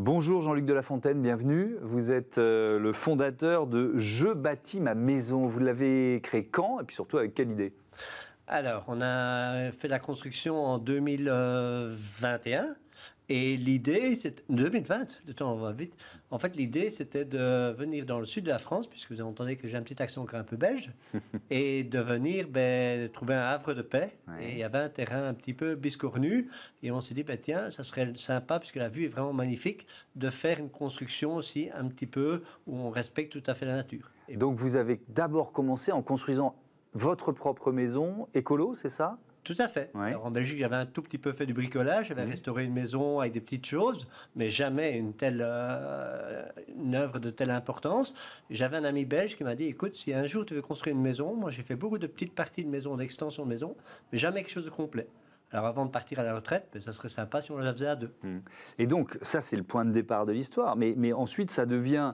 Bonjour Jean-Luc Delafontaine, bienvenue. Vous êtes le fondateur de Je bâtis ma maison. Vous l'avez créé quand et puis surtout avec quelle idée? Alors, on a fait la construction en 2021 et l'idée, c'est 2020, le temps va vite. En fait, l'idée, c'était de venir dans le sud de la France, puisque vous entendez que j'ai un petit accent un peu belge, et de venir trouver un havre de paix. Ouais. Et il y avait un terrain un petit peu biscornu, et on s'est dit, tiens, ça serait sympa, puisque la vue est vraiment magnifique, de faire une construction aussi un petit peu où on respecte tout à fait la nature. Et donc vous avez d'abord commencé en construisant votre propre maison écolo, c'est ça? tout à fait. Ouais. Alors, en Belgique, j'avais un tout petit peu fait du bricolage, j'avais restauré une maison avec des petites choses, mais jamais une œuvre de telle importance. Et j'avais un ami belge qui m'a dit, écoute, si un jour tu veux construire une maison, moi j'ai fait beaucoup de petites parties de maison, d'extension de maison, mais jamais quelque chose de complet. Alors avant de partir à la retraite, ça serait sympa si on la faisait à deux. Et donc ça c'est le point de départ de l'histoire, mais ensuite ça devient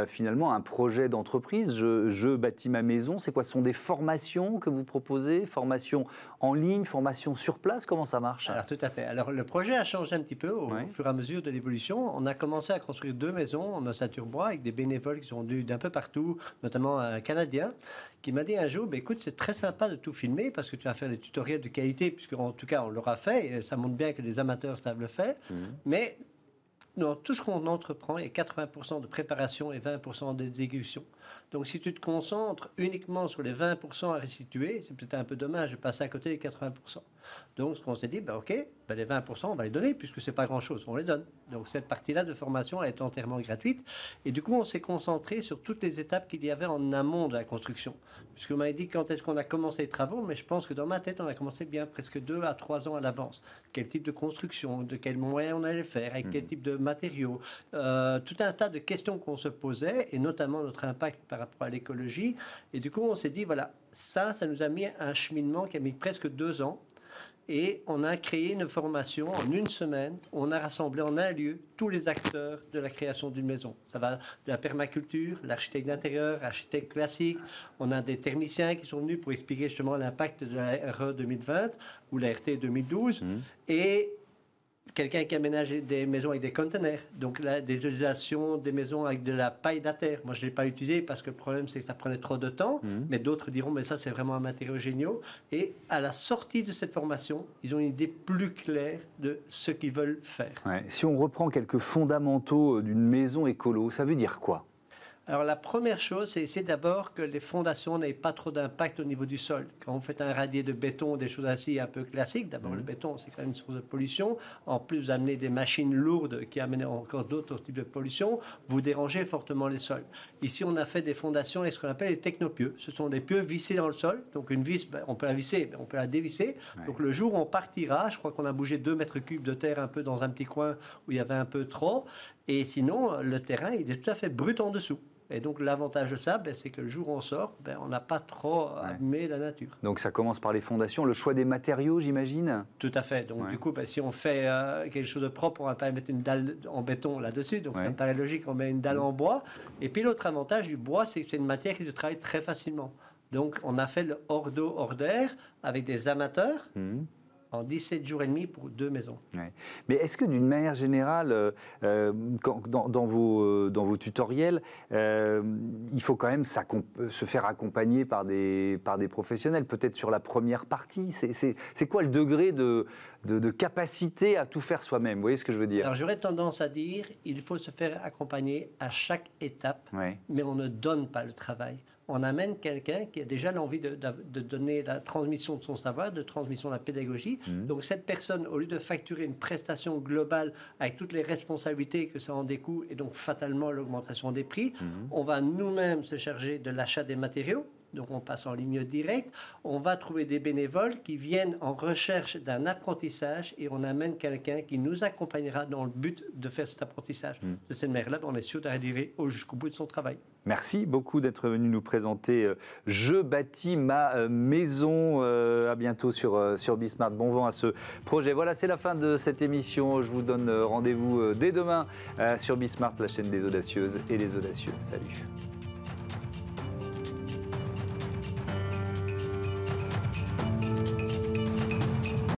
finalement un projet d'entreprise. Je bâtis ma maison, c'est quoi? Ce sont des formations que vous proposez? Formations en ligne, formations sur place, comment ça marche? Alors tout à fait. Alors le projet a changé un petit peu au fur et à mesure de l'évolution. On a commencé à construire 2 maisons en ossature-bois avec des bénévoles qui sont venus d'un peu partout, notamment un Canadien, qui m'a dit un jour, écoute, c'est très sympa de tout filmer parce que tu vas faire des tutoriels de qualité, puisque en tout cas on l'aura fait, et ça montre bien que les amateurs savent le faire, mais dans tout ce qu'on entreprend, il y a 80% de préparation et 20% d'exécution. Donc, si tu te concentres uniquement sur les 20% à restituer, c'est peut-être un peu dommage de passer à côté des 80%. Donc, ce qu'on s'est dit, OK, les 20%, on va les donner, puisque c'est pas grand-chose, on les donne. Donc, cette partie-là de formation, elle est entièrement gratuite. Et du coup, on s'est concentré sur toutes les étapes qu'il y avait en amont de la construction. Puisque vous m'avez dit quand est-ce qu'on a commencé les travaux, mais je pense que dans ma tête, on a commencé bien presque 2 à 3 ans à l'avance. Quel type de construction, de quels moyens on allait faire, avec quel type de matériaux, tout un tas de questions qu'on se posait, et notamment notre impact par rapport à l'écologie. Et du coup, on s'est dit, voilà, ça nous a mis un cheminement qui a mis presque 2 ans. Et on a créé une formation en 1 semaine. On a rassemblé en un lieu tous les acteurs de la création d'une maison. Ça va de la permaculture, l'architecte d'intérieur, l'architecte classique. On a des thermiciens qui sont venus pour expliquer justement l'impact de la RE 2020 ou la RT 2012. Et quelqu'un qui aménage des maisons avec des conteneurs, donc des utilisations des maisons avec de la paille d'atterre. Moi, je ne l'ai pas utilisé parce que le problème, c'est que ça prenait trop de temps, mais d'autres diront, mais ça, c'est vraiment un matériau génial. Et à la sortie de cette formation, ils ont une idée plus claire de ce qu'ils veulent faire. Ouais. Si on reprend quelques fondamentaux d'une maison écolo, ça veut dire quoi? Alors, la première chose, c'est essayer d'abord que les fondations n'aient pas trop d'impact au niveau du sol. Quand vous faites un radier de béton, des choses ainsi un peu classiques, d'abord le béton, c'est quand même une source de pollution. En plus, vous amenez des machines lourdes qui amènent encore d'autres types de pollution, vous dérangez fortement les sols. Ici, on a fait des fondations avec ce qu'on appelle les technopieux. Ce sont des pieux vissés dans le sol. Donc, une vis, on peut la visser, mais on peut la dévisser. Ouais. Donc, le jour où on partira, je crois qu'on a bougé 2 mètres cubes de terre un peu dans un petit coin où il y avait un peu trop. Et sinon, le terrain, il est tout à fait brut en dessous. Et donc, l'avantage de ça, c'est que le jour où on sort, on n'a pas trop abîmé la nature. Donc, ça commence par les fondations, le choix des matériaux, j'imagine? Tout à fait. Donc, du coup, si on fait quelque chose de propre, on ne va pas mettre une dalle en béton là-dessus. Donc, ça me paraît logique, on met une dalle en bois. Et puis, l'autre avantage du bois, c'est que c'est une matière qui se travaille très facilement. Donc, on a fait le hors d'eau, hors d'air avec des amateurs. En 17 jours et demi pour 2 maisons. Ouais. Mais est-ce que d'une manière générale, dans vos tutoriels, il faut quand même se faire accompagner par des professionnels, peut-être sur la première partie? C'est quoi le degré de capacité à tout faire soi-même? Vous voyez ce que je veux dire? Alors j'aurais tendance à dire, il faut se faire accompagner à chaque étape, mais on ne donne pas le travail. On amène quelqu'un qui a déjà l'envie de donner la transmission de son savoir, de transmission de la pédagogie. Donc cette personne, au lieu de facturer une prestation globale avec toutes les responsabilités que ça en découle et donc fatalement l'augmentation des prix, on va nous-mêmes se charger de l'achat des matériaux. Donc on passe en ligne directe, on va trouver des bénévoles qui viennent en recherche d'un apprentissage et on amène quelqu'un qui nous accompagnera dans le but de faire cet apprentissage. De cette manière-là, on est sûr d'arriver jusqu'au bout de son travail. Merci beaucoup d'être venu nous présenter Je bâtis ma maison. À bientôt sur Bismart. Bon vent à ce projet. Voilà, c'est la fin de cette émission. Je vous donne rendez-vous dès demain sur Bismart, la chaîne des audacieuses et des audacieux. Salut.